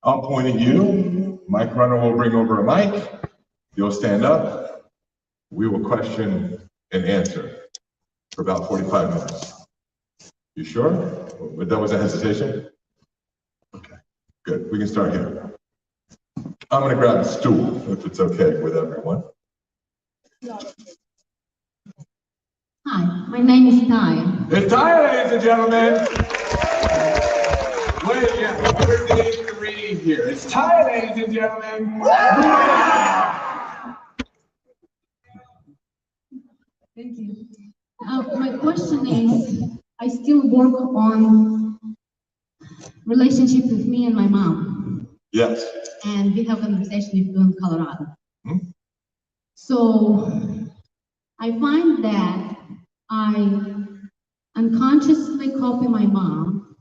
I'll point at you. Mic runner will bring over a mic. You'll stand up. We will question and answer for about 45 minutes. You sure? That was a hesitation? Okay, good. We can start here. I'm going to grab a stool, if it's okay with everyone. Hi, my name is Ty. It's Ty, ladies and gentlemen. Wait, yeah, we're the three here. It's Ty, ladies and gentlemen. Thank you. My question is, I still work on relationship with me and my mom. Yes. And we have a conversation with you in Colorado. Hmm? So I find that I unconsciously copy my mom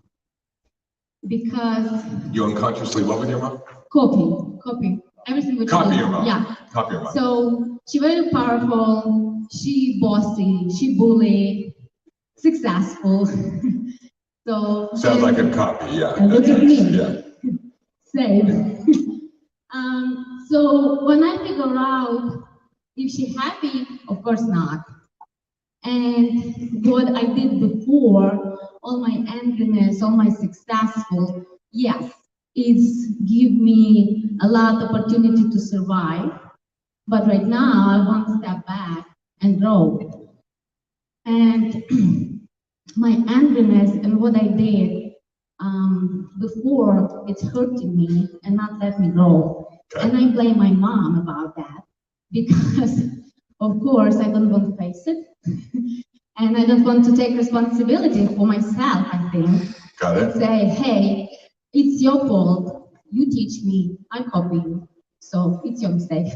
because... You unconsciously what with your mom? Copy. Everything with Copy your mom. Yeah. Copy your mom. So she's very powerful, she bossy, she bully, successful. So sounds like a copy, yeah. And look at me. Yeah. Same. So when I figure out if she's happy, of course not. And what I did before, all my angriness, all my successful, yes, it's give me a lot of opportunity to survive. But right now, I want to step back and grow. And my angriness and what I did before, it's hurting me and not let me grow. Okay. And I blame my mom about that because, of course, I don't want to face it. And I don't want to take responsibility for myself, I think. Got it. Say, hey, it's your fault. You teach me, I copy you. So it's your mistake.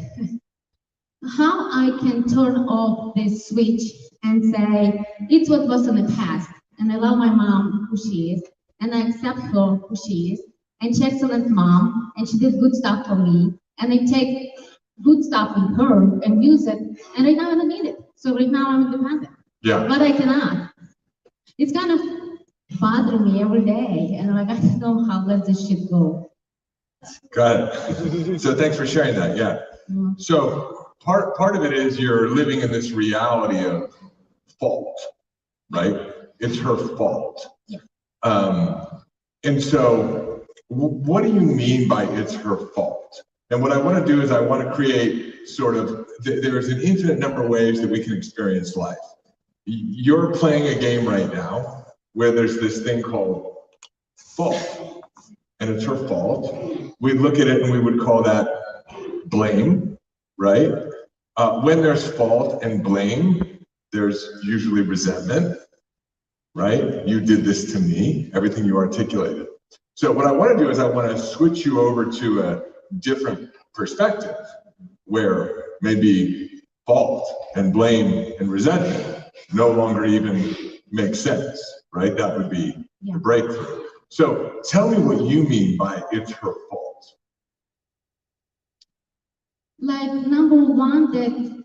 How I can turn off this switch and say, it's what was in the past. And I love my mom, who she is. And I accept her, who she is. And she's an excellent mom. And she did good stuff for me. And I take good stuff with her and use it. And right now I don't need it. So right now I'm independent. Yeah. But I cannot. It's kind of bothering me every day. And I'm like, I don't know how to let this shit go. Got it. So thanks for sharing that, yeah. Mm-hmm. So part of it is you're living in this reality of fault, right? It's her fault. Yeah. And so what do you mean by it's her fault? And what I want to do is I want to create sort of, there's an infinite number of ways that we can experience life. You're playing a game right now where there's this thing called fault, and it's her fault. We look at it and we would call that blame, right? When there's fault and blame, there's usually resentment, right? You did this to me, everything you articulated. So what I want to do is I want to switch you over to a different perspective where maybe fault and blame and resentment no longer even make sense, right? That would be the breakthrough. So tell me what you mean by it's her fault. Like, number one, that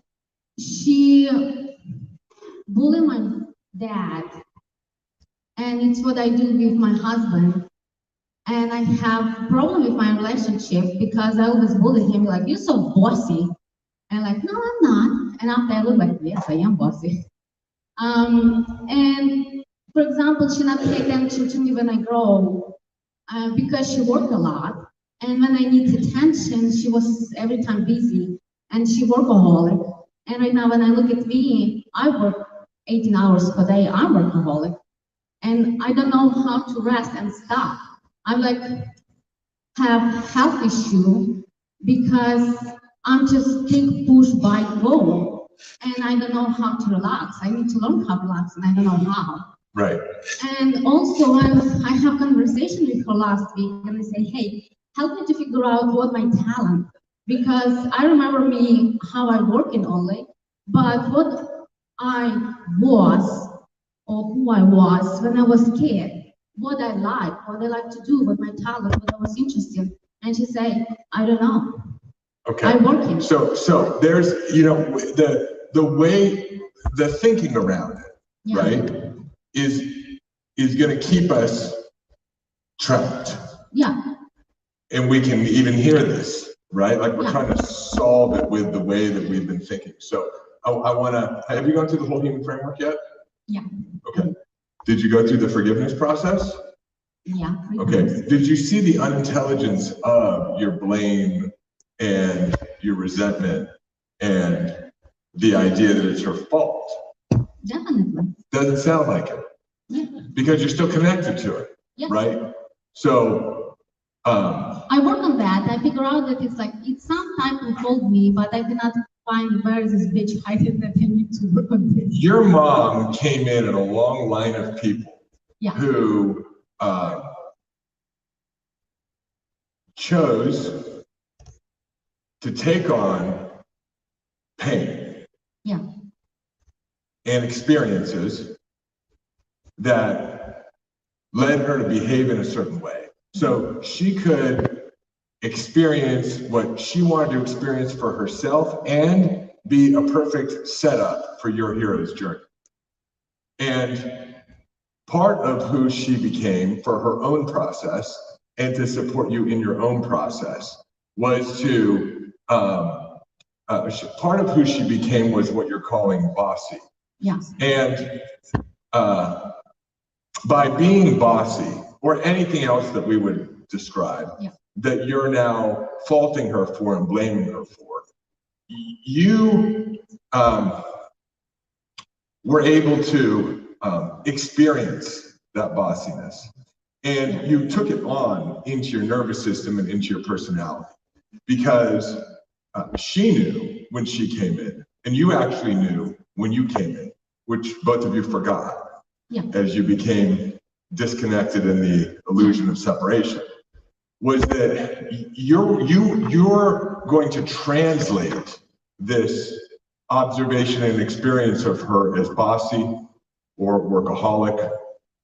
she bullied my dad, and it's what I do with my husband. And I have a problem with my relationship because I always bully him, like, you're so bossy. And like, no, I'm not. And after I look like, yes, I am bossy. And for example, she not pay attention to me when I grow because she worked a lot. And when I need attention, she was every time busy, and she workaholic. And right now, when I look at me, I work 18 hours per day. I'm workaholic, and I don't know how to rest and stop. I'm like have health issue because I'm just take, push, bite, go, and I don't know how to relax. I need to learn how to relax, and I don't know how. Right. And also, I have conversation with her last week, and I say, hey, help me to figure out what my talent, because I remember me how I work in only, but what I was or who I was when I was a kid, what I like to do, what my talent, what I was interested. And she said, I don't know. Okay. I work in. So there's, you know, the way, the thinking around it, right, is going to keep us trapped. Yeah. and we can even hear this, right? Like we're trying to solve it with the way that we've been thinking. So I wanna, have you gone through the whole human framework yet? Yeah. Okay. Did you go through the forgiveness process? Yeah. Okay. Did you see the unintelligence of your blame and your resentment and the idea that it's her fault? Definitely. Doesn't sound like it. Yeah. Because you're still connected to it, right? So, I work on that. I figure out that it's like, it's some type who told me, but I did not find where is this bitch hiding that I need to work on this. your mom came in a long line of people who chose to take on pain and experiences that led her to behave in a certain way. So she could experience what she wanted to experience for herself and be a perfect setup for your hero's journey. And part of who she became for her own process and to support you in your own process was to, part of who she became was what you're calling bossy. Yes. And by being bossy or anything else that we would describe that you're now faulting her for and blaming her for, you were able to experience that bossiness, and you took it on into your nervous system and into your personality because she knew when she came in, and you actually knew when you came in, which both of you forgot as you became disconnected in the illusion of separation, was that you're going to translate this observation and experience of her as bossy or workaholic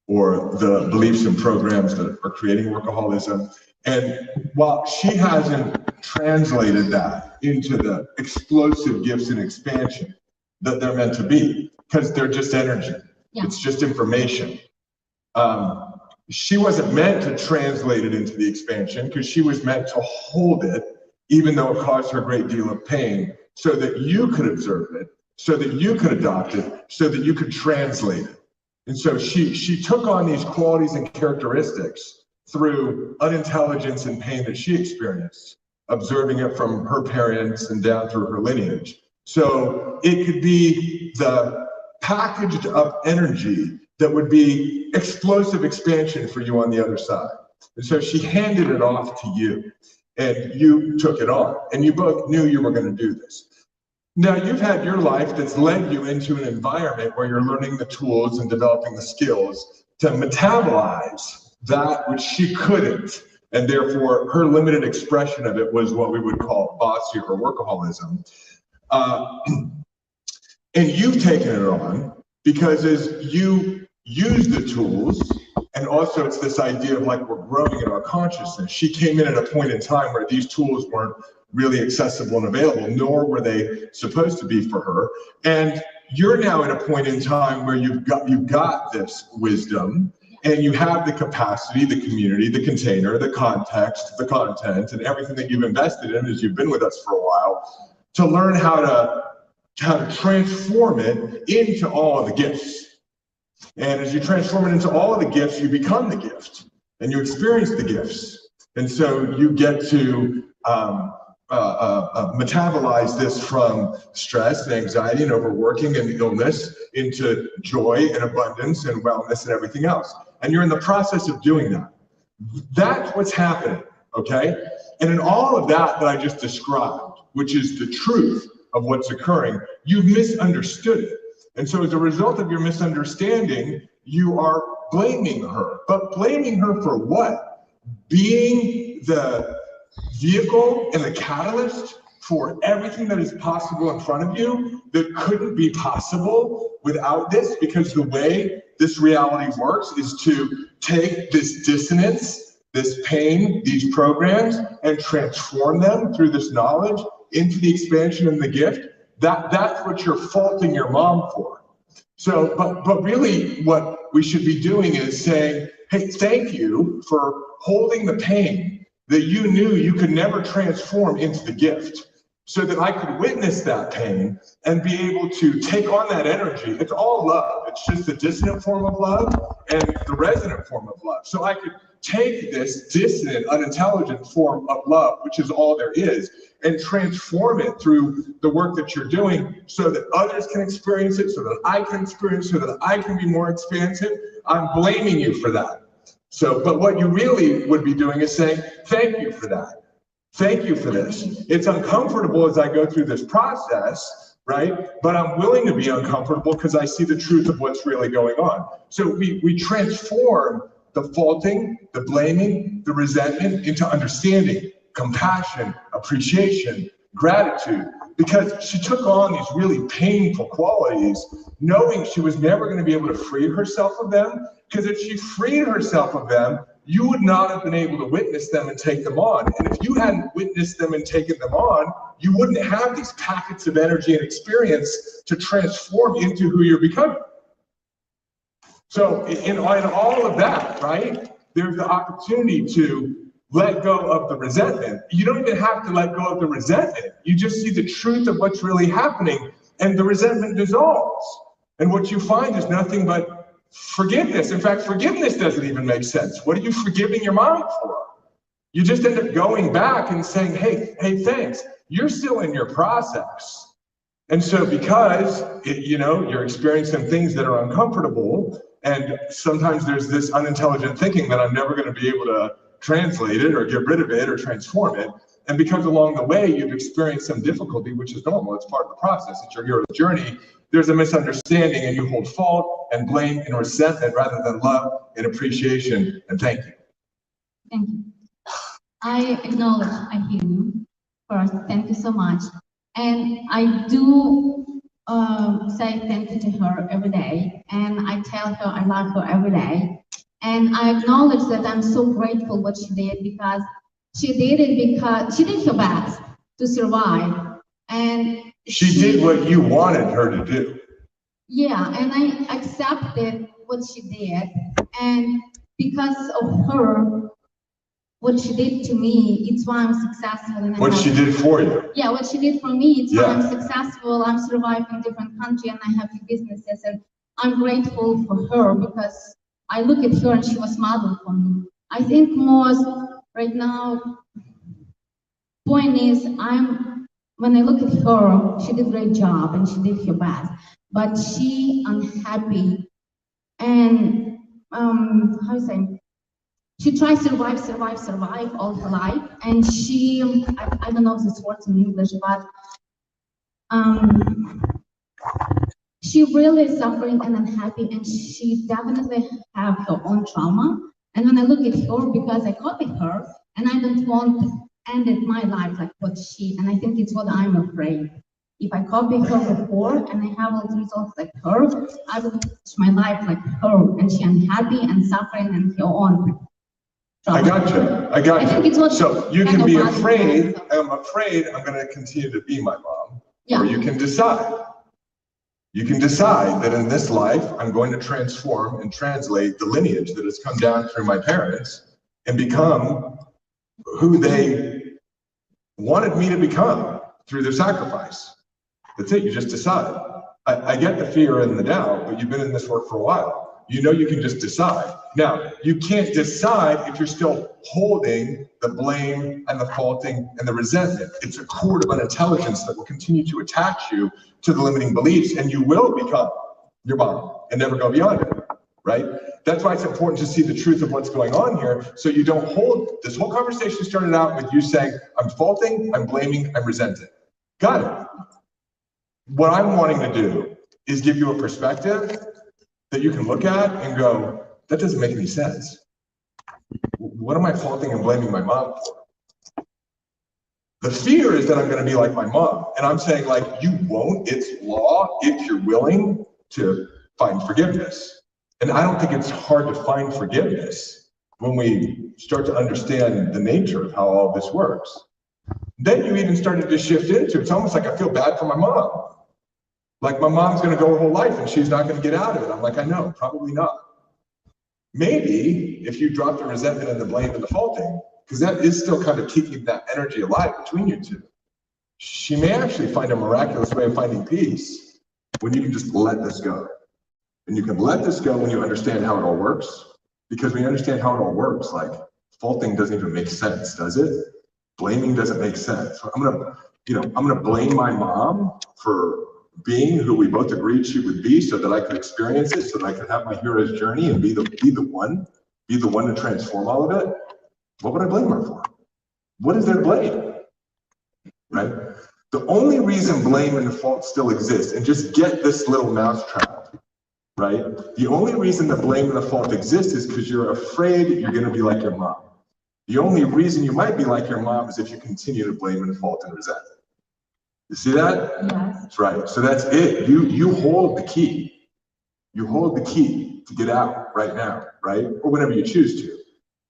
or the beliefs and programs that are creating workaholism. And while she hasn't translated that into the explosive gifts and expansion that they're meant to be, because they're just energy, it's just information. She wasn't meant to translate it into the expansion because she was meant to hold it, even though it caused her a great deal of pain, so that you could observe it, so that you could adopt it, so that you could translate it. And so she took on these qualities and characteristics through unintelligence and pain that she experienced, observing it from her parents and down through her lineage. So it could be the packaged up energy that would be explosive expansion for you on the other side. And so she handed it off to you, and you took it on, and you both knew you were going to do this. Now, you've had your life that's led you into an environment where you're learning the tools and developing the skills to metabolize that which she couldn't, and therefore her limited expression of it was what we would call bossy or workaholism. And you've taken it on because as you use the tools, and also it's this idea of like we're growing in our consciousness. She came in at a point in time where these tools weren't really accessible and available, nor were they supposed to be for her. And you're now at a point in time where you've got this wisdom, and you have the capacity, the community, the container, the context, the content, and everything that you've invested in as you've been with us for a while, to learn how to transform it into all of the gifts. And as you transform it into all of the gifts, you become the gift, and you experience the gifts. And so you get to metabolize this from stress and anxiety and overworking and illness into joy and abundance and wellness and everything else. And you're in the process of doing that. That's what's happening, okay? And in all of that I just described, which is the truth of what's occurring, you've misunderstood it. And so as a result of your misunderstanding, you are blaming her. But blaming her for what? Being the vehicle and the catalyst for everything that is possible in front of you that couldn't be possible without this, because the way this reality works is to take this dissonance, this pain, these programs, and transform them through this knowledge into the expansion and the gift. That's what you're faulting your mom for. So, but really what we should be doing is saying, hey, thank you for holding the pain that you knew you could never transform into the gift, so that I could witness that pain and be able to take on that energy. It's all love. It's just the dissonant form of love and the resonant form of love. So I could take this dissonant, unintelligent form of love, which is all there is, and transform it through the work that you're doing so that others can experience it, so that I can experience it, so that I can be more expansive. I'm blaming you for that. So, but what you really would be doing is saying, thank you for that. Thank you for this. It's uncomfortable as I go through this process, right? But I'm willing to be uncomfortable because I see the truth of what's really going on. So we transform the faulting, the blaming, the resentment into understanding, compassion, appreciation, gratitude, because she took on these really painful qualities, knowing she was never going to be able to free herself of them, because if she freed herself of them, you would not have been able to witness them and take them on. And if you hadn't witnessed them and taken them on, you wouldn't have these packets of energy and experience to transform into who you're becoming. So in all of that, right, there's the opportunity to let go of the resentment. You don't even have to let go of the resentment. You just see the truth of what's really happening, and the resentment dissolves. And what you find is nothing but forgiveness. In fact, forgiveness doesn't even make sense. What are you forgiving your mind for? You just end up going back and saying, hey, thanks. You're still in your process. And so because, you're experiencing things that are uncomfortable, and sometimes there's this unintelligent thinking that I'm never going to be able to translate it or get rid of it or transform it. And because along the way you've experienced some difficulty, which is normal, it's part of the process, it's your hero's journey, there's a misunderstanding and you hold fault and blame and resentment rather than love and appreciation and thank you. Thank you. I acknowledge, I hear you. First, thank you so much. And I do say thank you to her every day. And I tell her I love her every day. And I acknowledge that I'm so grateful what she did, because she did it because she did her best to survive. And she did what you wanted her to do. Yeah, and I accepted what she did. And because of her, what she did to me, it's why I'm successful. And what she did for you. Yeah, what she did for me, it's why I'm successful. I'm surviving in different countries and I have businesses. And I'm grateful for her because I look at her and she was model for me. I think most right now, point is when I look at her, she did a great job and she did her best, but she unhappy and how to say, she tries to survive all her life, and she, I don't know if this works in English, but she really is suffering and unhappy, and she definitely have her own trauma. And when I look at her, because I copied her, and I don't want to end my life like what she, and I think it's what I'm afraid. If I copy her before and I have all the results like her, I will touch my life like her, and she unhappy and suffering and her own. I got you. I think it's what so you can be afraid. I'm afraid I'm going to continue to be my mom. Yeah. Or you can decide. You can decide that in this life, I'm going to transform and translate the lineage that has come down through my parents and become who they wanted me to become through their sacrifice. That's it. You just decide. I get the fear and the doubt, but you've been in this work for a while. You know you can just decide. Now, you can't decide if you're still holding the blame and the faulting and the resentment. It's a cord of unintelligence that will continue to attach you to the limiting beliefs, and you will become your mom and never go beyond it, right? That's why it's important to see the truth of what's going on here, so you don't hold. This whole conversation started out with you saying, I'm faulting, I'm blaming, I'm resenting. Got it. What I'm wanting to do is give you a perspective that you can look at and go, that doesn't make any sense. What am I faulting and blaming my mom for? The fear is that I'm going to be like my mom. And I'm saying, like, you won't. It's law if you're willing to find forgiveness. And I don't think it's hard to find forgiveness when we start to understand the nature of how all this works. Then you even started to shift into, it's almost like I feel bad for my mom. Like my mom's going to go her whole life and she's not going to get out of it. I'm like, I know, probably not. Maybe if you drop the resentment and the blame and the faulting, because that is still kind of keeping that energy alive between you two. She may actually find a miraculous way of finding peace when you can just let this go. And you can let this go when you understand how it all works. Because when you understand how it all works, like faulting doesn't even make sense, does it? Blaming doesn't make sense. So I'm gonna blame my mom for being who we both agreed she would be so that I could experience it, so that I could have my hero's journey and be the one to transform all of it. What would I blame her for? What is there to blame? Right? The only reason blame and fault still exists, and just get this little mousetrap, right? The only reason the blame and the fault exists is because you're afraid you're gonna be like your mom. The only reason you might be like your mom is if you continue to blame and fault and resent. You see that? Yes. That's right. So that's it. You hold the key. You hold the key to get out right now, right? Or whenever you choose to.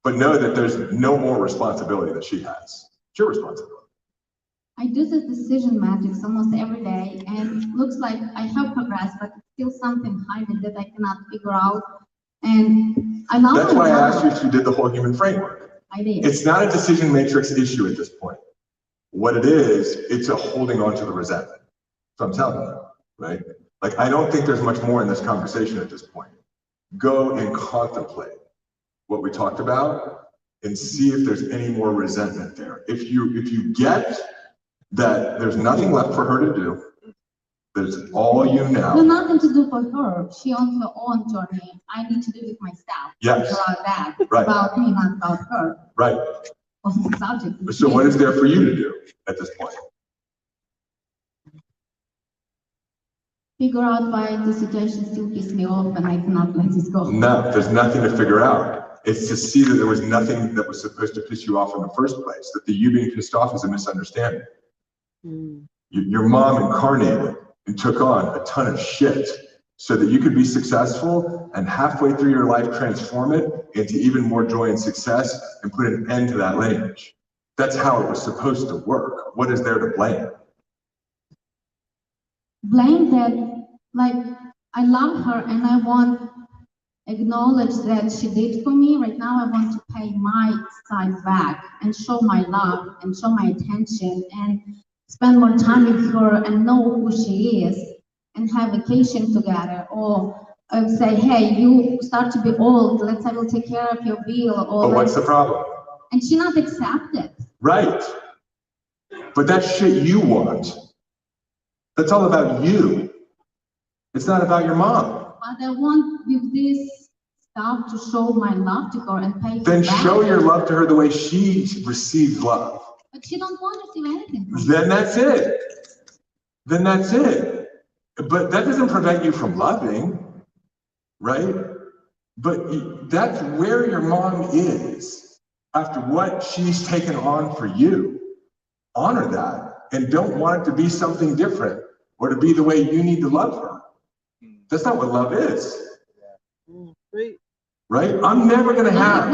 But know that there's no more responsibility that she has. It's your responsibility. I do this decision matrix almost every day, and it looks like I have progressed, but it's still something hiding that I cannot figure out. And I love That's why I asked you if you did the whole human framework. I did. It's not a decision matrix issue at this point. What it is, it's a holding on to the resentment. So I'm telling you, right? Like, I don't think there's much more in this conversation at this point. Go and contemplate what we talked about and see if there's any more resentment there. If you get that there's nothing left for her to do, that it's all you now. There's nothing to do for her. She on her own journey. I need to do it myself. Yes. About that. Right. About me, not about her. Right. Of the subject. So what is there for you to do at this point? Figure out why the situation still pisses me off and I cannot let this go. No, there's nothing to figure out. It's to see that there was nothing that was supposed to piss you off in the first place, that the you being pissed off is a misunderstanding. Your mom incarnated and took on a ton of shit so that you could be successful and halfway through your life transform it into even more joy and success and put an end to that lineage. That's how it was supposed to work. What is there to blame? Blame that, like, I love her and I want acknowledge that she did for me. Right now I want to pay my side back and show my love and show my attention and spend more time with her and know who she is and have vacation together, or say, hey, you start to be old, I will take care of your bill. Or but what's the problem? And she not accept it. Right. But that's shit you want. That's all about you. It's not about your mom. But I want with this stuff to show my love to her and pay her Then back. show your love to her the way she receives love. But she don't want to receive anything from me. Then that's it. Then that's it. But that doesn't prevent you from loving, right? But that's where your mom is after what she's taken on for you. Honor that and don't want it to be something different or to be the way you need to love her. That's not what love is. Right? I'm never gonna have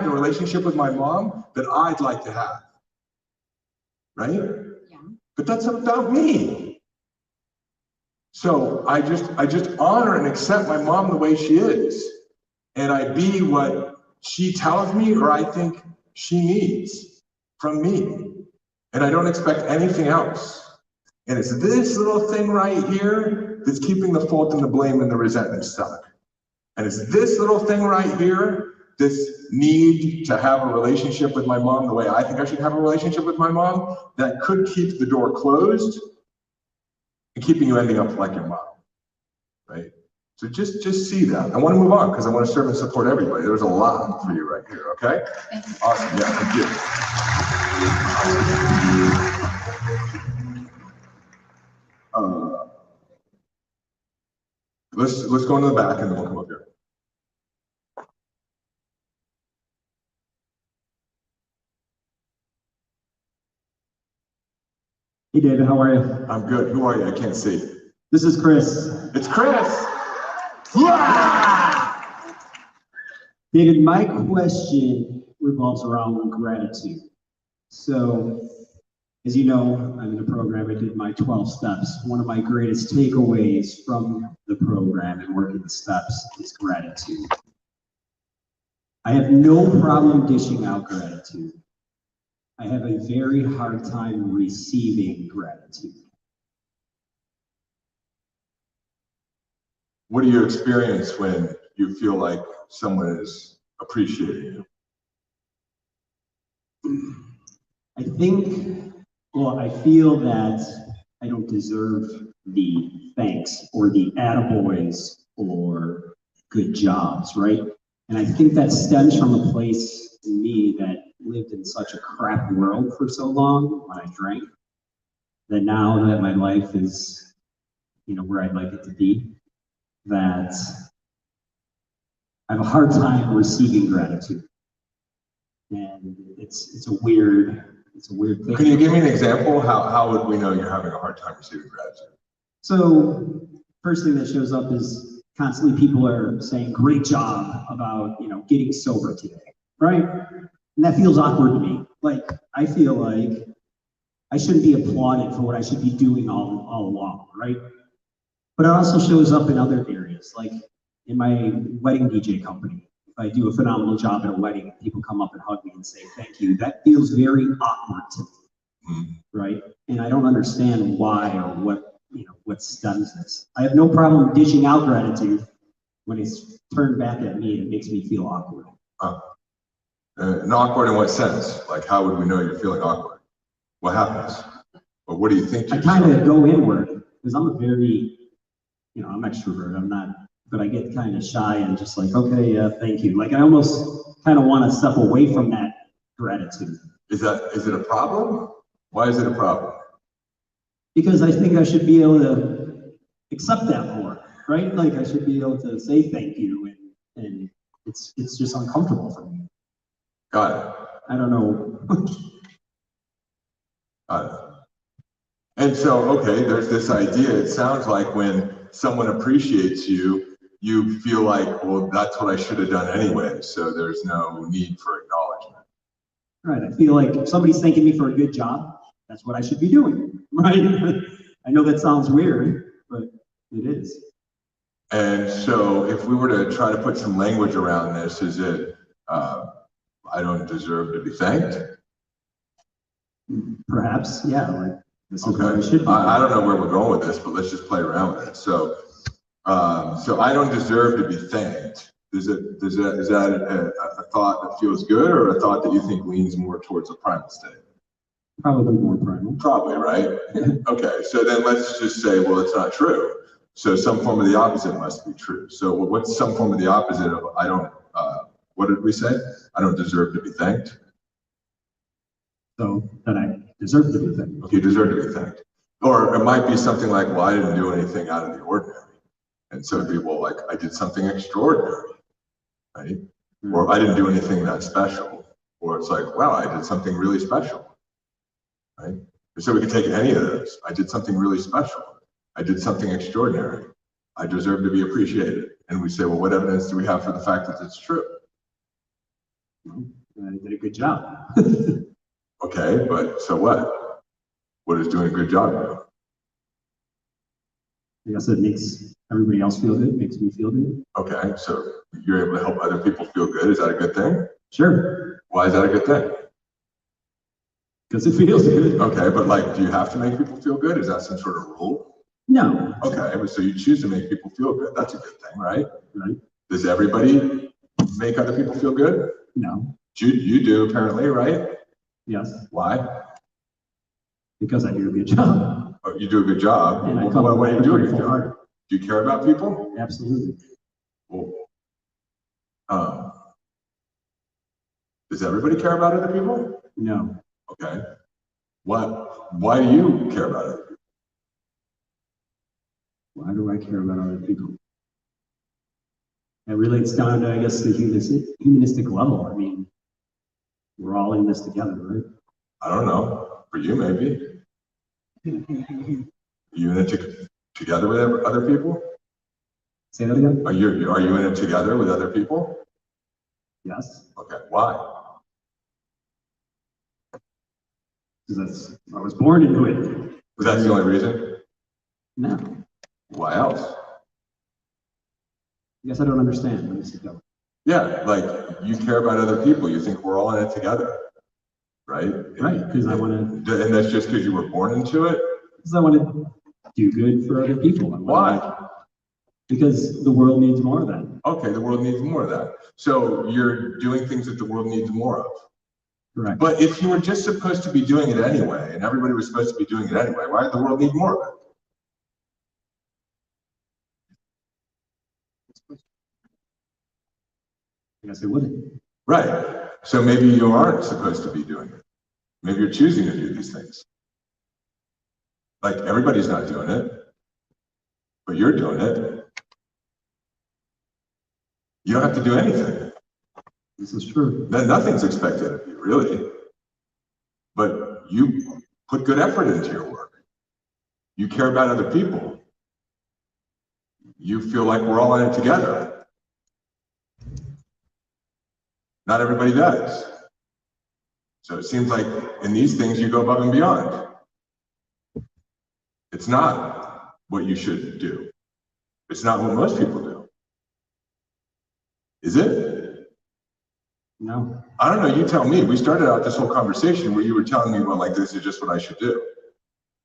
the relationship with my mom that I'd like to have. Right? Yeah. But that's about me. So I just honor and accept my mom the way she is. And I be what she tells me or I think she needs from me. And I don't expect anything else. And it's this little thing right here that's keeping the fault and the blame and the resentment stuck. And it's this little thing right here, this need to have a relationship with my mom the way I think I should have a relationship with my mom, that could keep the door closed and keeping you ending up like your mom, right? So just see that. I want to move on because I want to serve and support everybody. There's a lot for you right here, okay? Awesome, yeah, thank you. Let's go into the back and then we'll come up here. Hey David, how are you? I'm good. Who are you? I can't see. This is Chris. It's Chris. David, my question revolves around gratitude. So, as you know, I'm in the program. I did my 12 steps. One of my greatest takeaways from the program and working the steps is gratitude. I have no problem dishing out gratitude. I have a very hard time receiving gratitude. What do you experience when you feel like someone is appreciating you? I think, well, I feel that I don't deserve the thanks or the attaboys or good jobs, right? And I think that stems from a place in me that lived in such a crap world for so long when I drank, that now that my life is, where I'd like it to be, that I have a hard time receiving gratitude. And it's a weird thing. Can you give me an example? How would we know you're having a hard time receiving gratitude? So first thing that shows up is constantly people are saying, great job about, getting sober today, right? And that feels awkward to me. Like, I feel like I shouldn't be applauded for what I should be doing all along, right? But it also shows up in other areas, like in my wedding DJ company. If I do a phenomenal job at a wedding, people come up and hug me and say, thank you. That feels very awkward to me, right? And I don't understand why or what stems this. I have no problem dishing out gratitude when it's turned back at me and it makes me feel awkward. And awkward in what sense? Like, how would we know you're feeling awkward? What happens? Or what do you think? I kind of go inward because I'm a very, I'm extrovert. I'm not, but I get kind of shy and just like, okay, yeah, thank you. Like I almost kind of want to step away from that gratitude. Is it a problem? Why is it a problem? Because I think I should be able to accept that more, right? Like I should be able to say thank you, and it's just uncomfortable for me. Got it. I don't know. Got it. And so, okay, there's this idea. It sounds like when someone appreciates you, you feel like, well, that's what I should have done anyway. So there's no need for acknowledgement. Right. I feel like if somebody's thanking me for a good job, that's what I should be doing, right? I know that sounds weird, but it is. And so if we were to try to put some language around this, is it, I don't deserve to be thanked? Perhaps, yeah, like this is Okay. what I should be. I don't know where we're going with this, but let's just play around with it. So I don't deserve to be thanked. Is that a thought that feels good, or a thought that you think leans more towards a primal state? Probably more primal. Probably, right? Okay, so then let's just say, well, it's not true. So some form of the opposite must be true. So what's some form of the opposite of I don't, what did we say? I don't deserve to be thanked. So that I deserve to be thanked. Okay, you deserve to be thanked. Or it might be something like, well, I didn't do anything out of the ordinary. And so it'd be, well, like I did something extraordinary, right? Or I didn't do anything that special. Or it's like, wow, I did something really special, right? So we could take any of those. I did something really special. I did something extraordinary. I deserve to be appreciated. And we say, well, what evidence do we have for the fact that it's true? Well, I did a good job. Okay, but so what? What does doing a good job do? I guess it makes everybody else feel good, makes me feel good. Okay, so you're able to help other people feel good. Is that a good thing? Sure. Why is that a good thing? Because it feels good. Okay, but like, do you have to make people feel good? Is that some sort of rule? No. Okay, but so you choose to make people feel good. That's a good thing, right? Right. Does everybody make other people feel good? No. You do apparently, right? Yes. Why? Because I do a good job. Oh, you do a good job. And I What come do you do a good full job? heart. Do you care about people? Absolutely. Well, does everybody care about other people? No. Okay. Why do you care about other people? Why do I care about other people? It relates down to, I guess, the humanistic level. I mean, we're all in this together, right? I don't know. For you, maybe. You in it together with other people? Say that again? Are you in it together with other people? Yes. Okay. Why? Because I was born into it. Was that the only reason? No. Why else? I guess I don't understand. Let me sit down. Yeah, like you care about other people. You think we're all in it together, right? Right, because I want to, And that's just because you were born into it? because I want to do good for other people. Why? Because the world needs more of that. Okay, the world needs more of that. So you're doing things that the world needs more of. Correct. But if you were just supposed to be doing it anyway, and everybody was supposed to be doing it anyway, why did the world need more of it? I guess it wouldn't. Right. So maybe you aren't supposed to be doing it. Maybe you're choosing to do these things. Like everybody's not doing it, but you're doing it. You don't have to do anything. This is true. Then nothing's expected of you, really. But you put good effort into your work. You care about other people. You feel like we're all in it together. Not everybody does. So it seems like in these things you go above and beyond. It's not what you should do. It's not what most people do. Is it? No. I don't know, you tell me. We started out this whole conversation where you were telling me, well, like, this is just what I should do.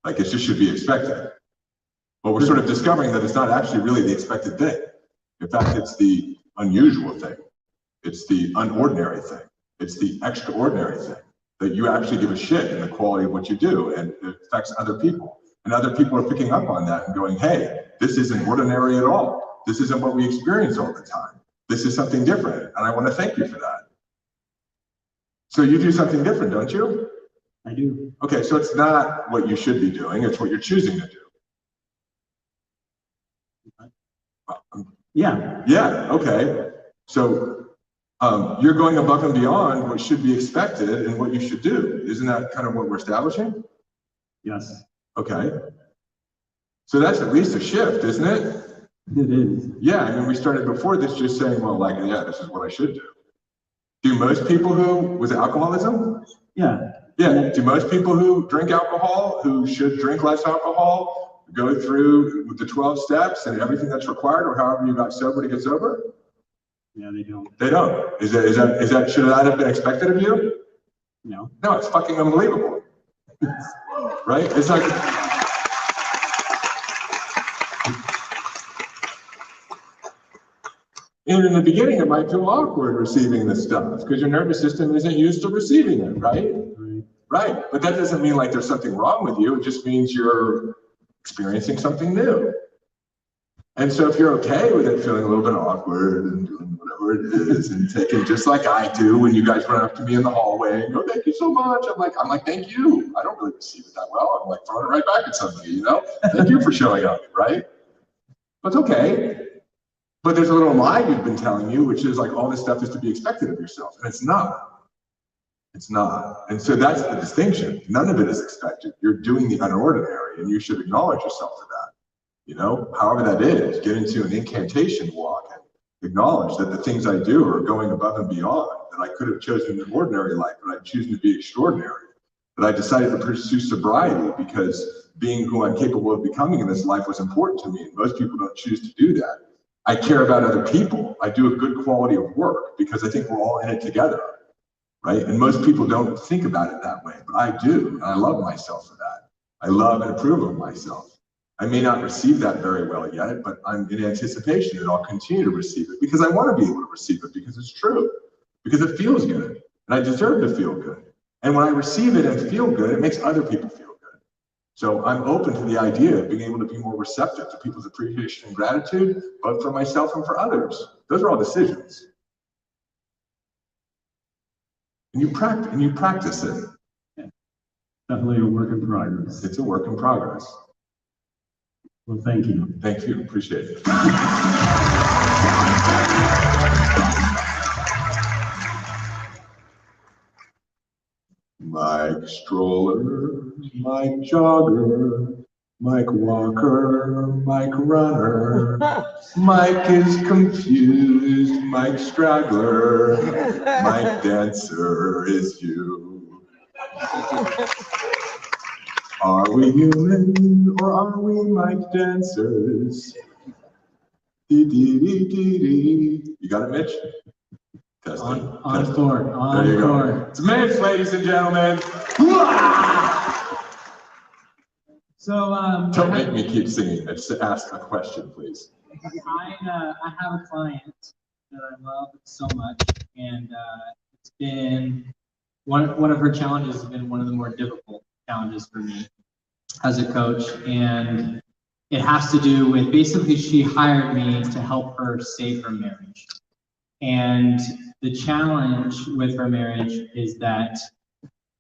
Like, it just should be expected. But we're sort of discovering that it's not actually really the expected thing. In fact, it's the unusual thing. It's the unordinary thing. It's the extraordinary thing. That you actually give a shit in the quality of what you do, and it affects other people. And other people are picking up on that and going, hey, this isn't ordinary at all. This isn't what we experience all the time. This is something different, and I want to thank you for that. So you do something different, don't you? I do. Okay, so it's not what you should be doing, it's what you're choosing to do. Yeah. Yeah, okay. So you're going above and beyond what should be expected and what you should do. Isn't that kind of what we're establishing? Yes. Okay. So that's at least a shift, isn't it? It is. Yeah, I mean, we started before this just saying, well, like, yeah, this is what I should do. Do most people with alcoholism? Yeah. Yeah, do most people who drink alcohol, who should drink less alcohol, go through with the 12 steps and everything that's required, or however you got sober to get sober? Yeah, they don't. They don't. Should that have been expected of you? No. No, it's fucking unbelievable. Right? It's like, and in the beginning, it might feel awkward receiving this stuff because your nervous system isn't used to receiving it, right? Right. But that doesn't mean like there's something wrong with you. It just means you're experiencing something new. And so if you're okay with it feeling a little bit awkward and doing whatever it is and taking just like I do when you guys run up to me in the hallway and go, thank you so much. I'm like, thank you. I don't really receive it that well. I'm like throwing it right back at somebody, you know? Thank you for showing up, right? But it's okay. But there's a little lie you've been telling you, which is like all this stuff is to be expected of yourself. And it's not. It's not. And so that's the distinction. None of it is expected. You're doing the unordinary and you should acknowledge yourself for that. You know, however that is, get into an incantation walk and acknowledge that the things I do are going above and beyond, that I could have chosen an ordinary life, but I'm choosing to be extraordinary, that I decided to pursue sobriety because being who I'm capable of becoming in this life was important to me. And most people don't choose to do that. I care about other people. I do a good quality of work because I think we're all in it together, right? And most people don't think about it that way, but I do. And I love myself for that. I love and approve of myself. I may not receive that very well yet, but I'm in anticipation that I'll continue to receive it because I want to be able to receive it because it's true, because it feels good and I deserve to feel good. And when I receive it and feel good, it makes other people feel good. So I'm open to the idea of being able to be more receptive to people's appreciation and gratitude, both for myself and for others. Those are all decisions. And you practice it. Yeah. Definitely a work in progress. It's a work in progress. Well, thank you. Thank you. Appreciate it. Mike Stroller, Mike Jogger, Mike Walker, Mike Runner. Mike is confused, Mike Straggler, Mike Dancer is you. Are we human or are we Mike dancers? Dee, dee, dee, dee, dee. You got it, Mitch? Testing. On There you go. court. It's Mitch, ladies and gentlemen. So, Don't make me keep singing. Just ask a question, please. I have a client that I love so much, and it's been one of her challenges has been one of the more difficult challenges for me as a coach, and it has to do with basically she hired me to help her save her marriage. And the challenge with her marriage is that,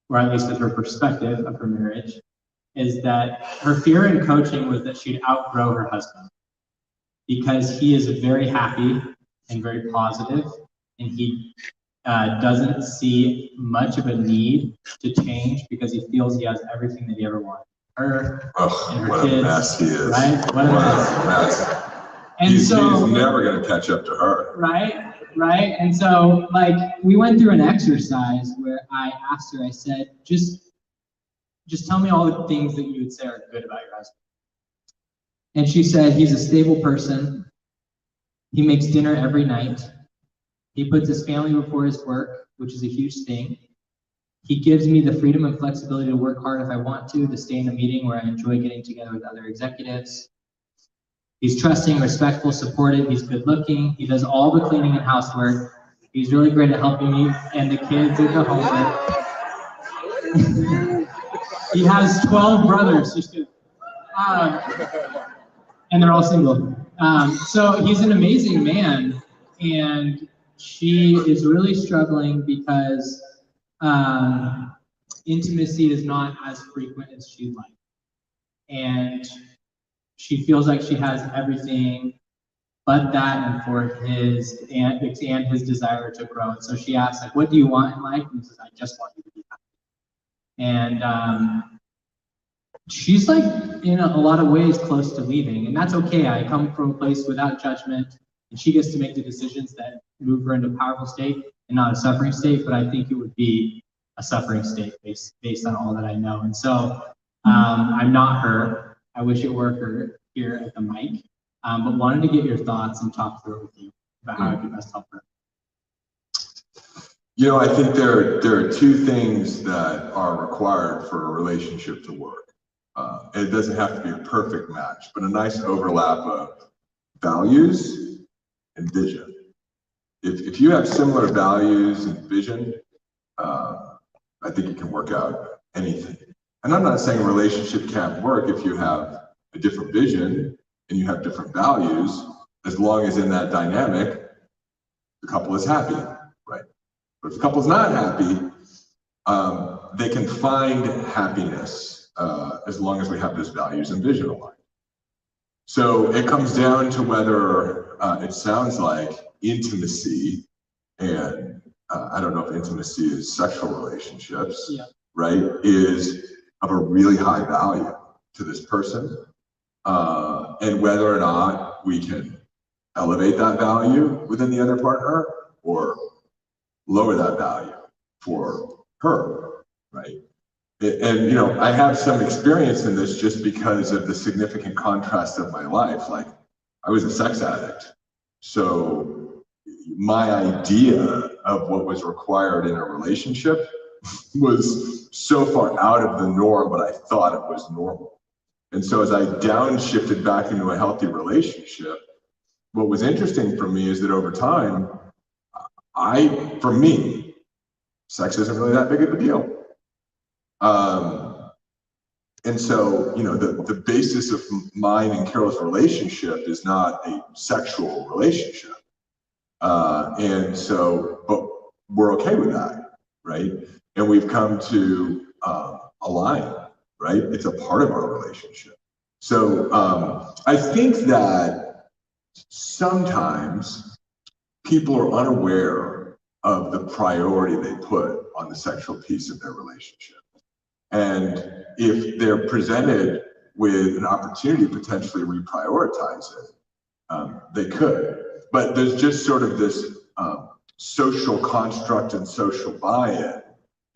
or at least with her perspective of her marriage, is that her fear in coaching was that she'd outgrow her husband because he is very happy and very positive, and he doesn't see much of a need to change because he feels he has everything that he ever wanted. Her and her what kids, a mess he is. right? What a mess. And he's so never going to catch up to her. Right. And so, like, we went through an exercise where I asked her, I said, just tell me all the things that you would say are good about your husband. And she said, he's a stable person. He makes dinner every night. He puts his family before his work, which is a huge thing. He gives me the freedom and flexibility to work hard if I want to stay in a meeting where I enjoy getting together with other executives. He's trusting, respectful, supportive. He's good looking. He does all the cleaning and housework. He's really great at helping me and the kids with the homework. He has 12 brothers. Just kidding. And they're all single. So he's an amazing man, and she is really struggling because intimacy is not as frequent as she'd like. And she feels like she has everything but that, and for his and his desire to grow. And so she asks, like, what do you want in life? And he says, I just want you to be happy. And she's like, in a lot of ways, close to leaving, and that's okay. I come from a place without judgment, and she gets to make the decisions that move her into a powerful state and not a suffering state. But I think it would be a suffering state based on all that I know. And so I'm not her. I wish it were her here at the mic, but wanted to get your thoughts and talk through it with you about how I could best help her. You know, I think there are two things that are required for a relationship to work. It doesn't have to be a perfect match, but a nice overlap of values and vision. If you have similar values and vision, I think it can work out anything. And I'm not saying a relationship can't work if you have a different vision and you have different values, as long as in that dynamic, the couple is happy, right? But if the couple's not happy, they can find happiness as long as we have those values and vision aligned. So it comes down to whether it sounds like intimacy, and I don't know if intimacy is sexual relationships, right, is of a really high value to this person, and whether or not we can elevate that value within the other partner or lower that value for her, right? And you know, I have some experience in this just because of the significant contrast of my life. Like, I was a sex addict, so my idea of what was required in a relationship was so far out of the norm, but I thought it was normal. And so as I downshifted back into a healthy relationship, what was interesting for me is that over time, for me, sex isn't really that big of a deal. And so, you know, the basis of mine and Carol's relationship is not a sexual relationship. And so, but we're okay with that, right? And we've come to align, right? It's a part of our relationship. So I think that sometimes people are unaware of the priority they put on the sexual piece of their relationship. And if they're presented with an opportunity to potentially reprioritize it, they could. But there's just sort of this social construct and social buy-in,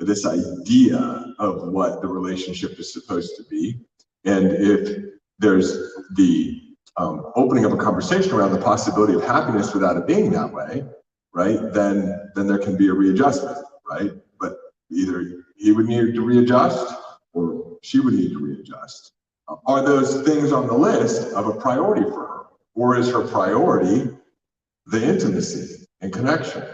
this idea of what the relationship is supposed to be. And if there's the opening of a conversation around the possibility of happiness without it being that way, right, then there can be a readjustment, right? But either he would need to readjust or she would need to readjust. Are those things on the list of a priority for her? Or is her priority the intimacy and connection?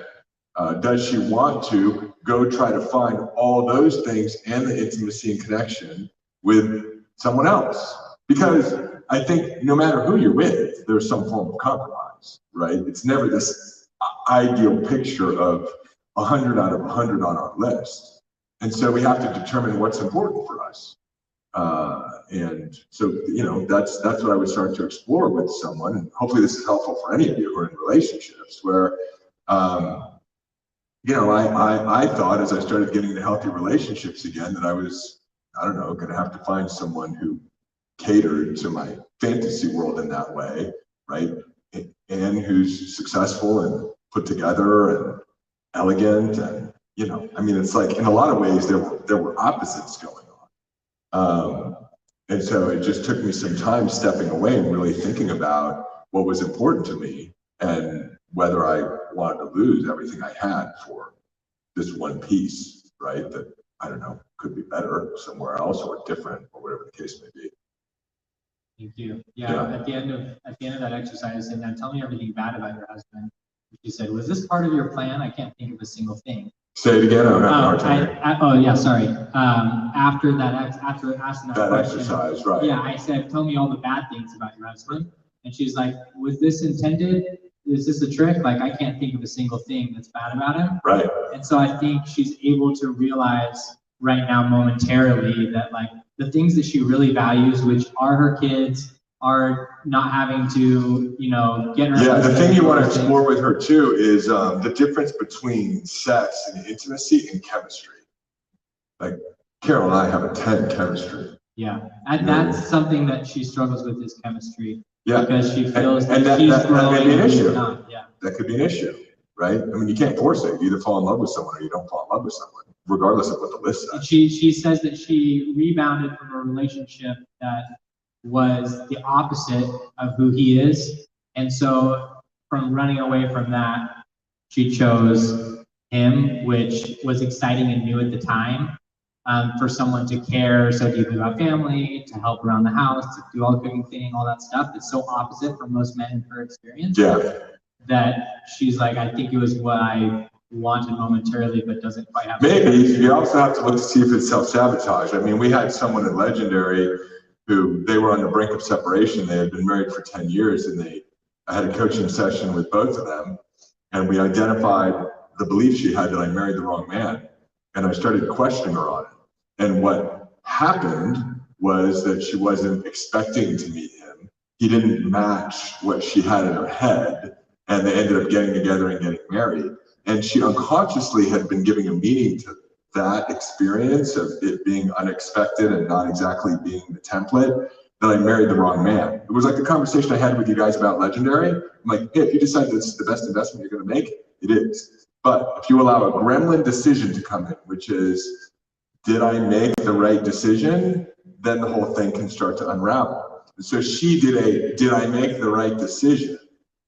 Does she want to go try to find all those things and the intimacy and connection with someone else? Because I think no matter who you're with, there's some form of compromise, right? It's never this ideal picture of 100 out of 100 on our list. And so we have to determine what's important for us. And so, you know, that's what I would start to explore with someone. And hopefully this is helpful for any of you who are in relationships where, you know, I thought as I started getting into healthy relationships again that I was, I don't know, going to have to find someone who catered to my fantasy world in that way, right? And who's successful and put together and elegant, and you know, I mean, it's like in a lot of ways there were opposites going on, and so it just took me some time stepping away and really thinking about what was important to me and whether I wanted to lose everything I had for this one piece, right? That I don't know, could be better somewhere else or different or whatever the case may be. Thank you. Yeah. At the end of that exercise, and then tell me everything bad about your husband. She said, "Was this part of your plan? I can't think of a single thing." Say it again. I'm having a hard time. Oh yeah, sorry. After asking that question, exercise, right? Yeah, I said, "Tell me all the bad things about your husband," and she's like, "Was this intended? Is this a trick? Like, I can't think of a single thing that's bad about him." Right. And so I think she's able to realize right now momentarily that like the things that she really values, which are her kids, are not having to, you know, get her. Yeah, the thing you want to explore with her too is the difference between sex and intimacy and chemistry. Like Carol and I have a 10 chemistry. Yeah, and that's something that she struggles with is chemistry. Yeah, because she feels and that she's growing. That may be an issue. Yeah, that could be an issue, right? I mean, you can't force it. You either fall in love with someone or you don't fall in love with someone, regardless of what the list says. And she says that she rebounded from a relationship that was the opposite of who he is, and so from running away from that, she chose him, which was exciting and new at the time. For someone to care so deeply about family, to help around the house, to do all the cooking, cleaning, all that stuff. It's so opposite from most men in her experience. Yeah. That she's like, I think it was what I wanted momentarily, but doesn't quite have. Maybe you also have to look to see if it's self-sabotage. I mean, we had someone at Legendary who they were on the brink of separation. They had been married for 10 years, and I had a coaching session with both of them, and we identified the belief she had that I married the wrong man, and I started questioning her on it. And what happened was that she wasn't expecting to meet him. He didn't match what she had in her head, and they ended up getting together and getting married. And she unconsciously had been giving a meaning to that experience of it being unexpected and not exactly being the template, that I married the wrong man. It was like the conversation I had with you guys about Legendary. I'm like, hey, if you decide this is the best investment you're gonna make, it is. But if you allow a gremlin decision to come in, which is, did I make the right decision? Then the whole thing can start to unravel. And so she did I make the right decision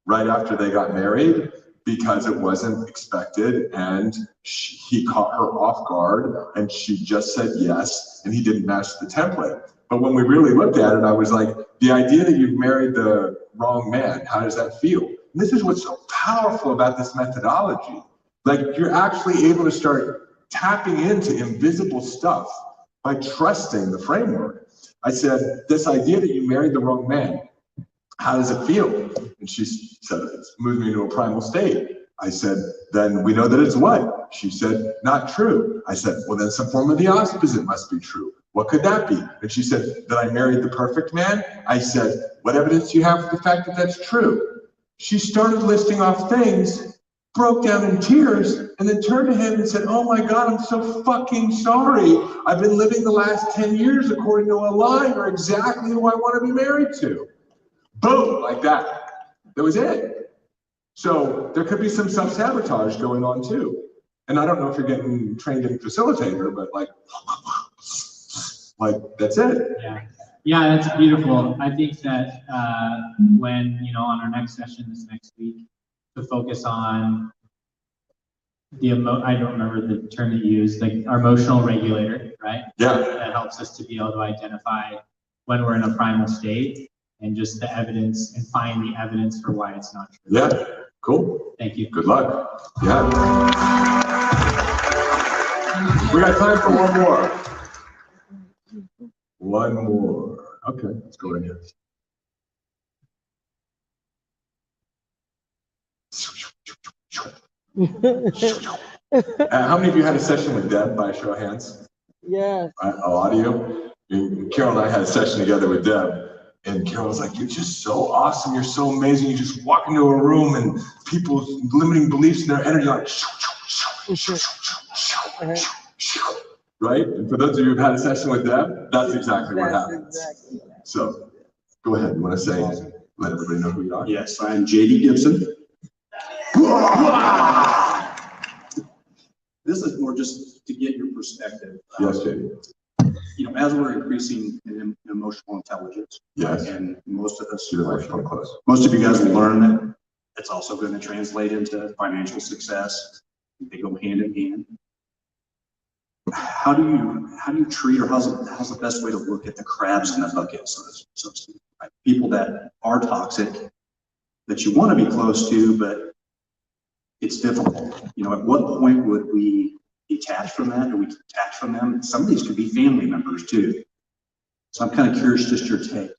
right after they got married? Because it wasn't expected, and he caught her off guard, and she just said yes, and he didn't match the template. But when we really looked at it, I was like, the idea that you've married the wrong man, how does that feel? And this is what's so powerful about this methodology. Like, you're actually able to start tapping into invisible stuff by trusting the framework. I said, this idea that you married the wrong man, how does it feel? And she said, it's moved me into a primal state. I said, then we know that it's what? She said, not true. I said, well, then some form of the opposite must be true. What could that be? And she said, that I married the perfect man. I said, what evidence do you have for the fact that that's true? She started listing off things, broke down in tears, and then turned to him and said, oh my God, I'm so fucking sorry. I've been living the last 10 years according to a lie. You're exactly who I want to be married to. Boom, like that. That was it. So there could be some self-sabotage going on too. And I don't know if you're getting trained in facilitator, but like that's it. Yeah, that's beautiful. I think that when, on our next session this next week, to focus on I don't remember the term that you used, like our emotional regulator, right? Yeah, That helps us to be able to identify when we're in a primal state and just the evidence and find the evidence for why it's not true. yeah, cool. Thank you. Good luck. Yeah. We got time for one more. One more. Okay, let's go right here. How many of you had a session with Deb by a show of hands? Yeah. A lot of you. And Carol and I had a session together with Deb, and Carol was like, "You're just so awesome. You're so amazing. You just walk into a room and people's limiting beliefs and their energy like, right?" And for those of you who've had a session with Deb, that's exactly what happens. Exactly. So go ahead. You want to say, let everybody know who you are? Yes, I'm JD Gibson. This is more just to get your perspective. Yes, JD. You know, as we're increasing in emotional intelligence, Yes. and most of us, See the microphone close. most of you guys will learn that it's also going to translate into financial success. They go hand in hand. How do you treat, or how's the best way to look at the crabs in the bucket, so to speak, right? People that are toxic, that you want to be close to, but it's difficult. You know, at what point would we detach from that? Do we detach from them? Some of these could be family members too. So I'm kind of curious, just your take.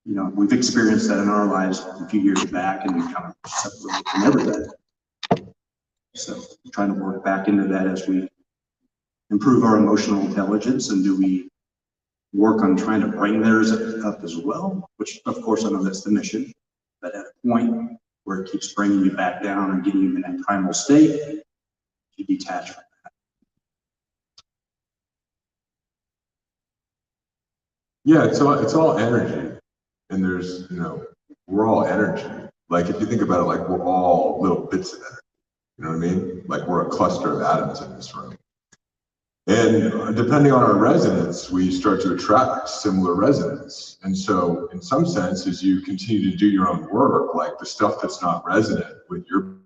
You know, we've experienced that in our lives a few years back, and we kind of separated from everybody. So trying to work back into that as we improve our emotional intelligence, and do we work on trying to bring theirs up as well? Which, of course, I know that's the mission. But at a point where it keeps bringing you back down and getting you in that primal state, you detach from that. Yeah, it's all energy, and there's, you know, we're all energy. Like if you think about it, like we're all little bits of energy. You know what I mean? Like we're a cluster of atoms in this room. And depending on our resonance, we start to attract similar resonance. And so in some sense, as you continue to do your own work, like the stuff that's not resonant with your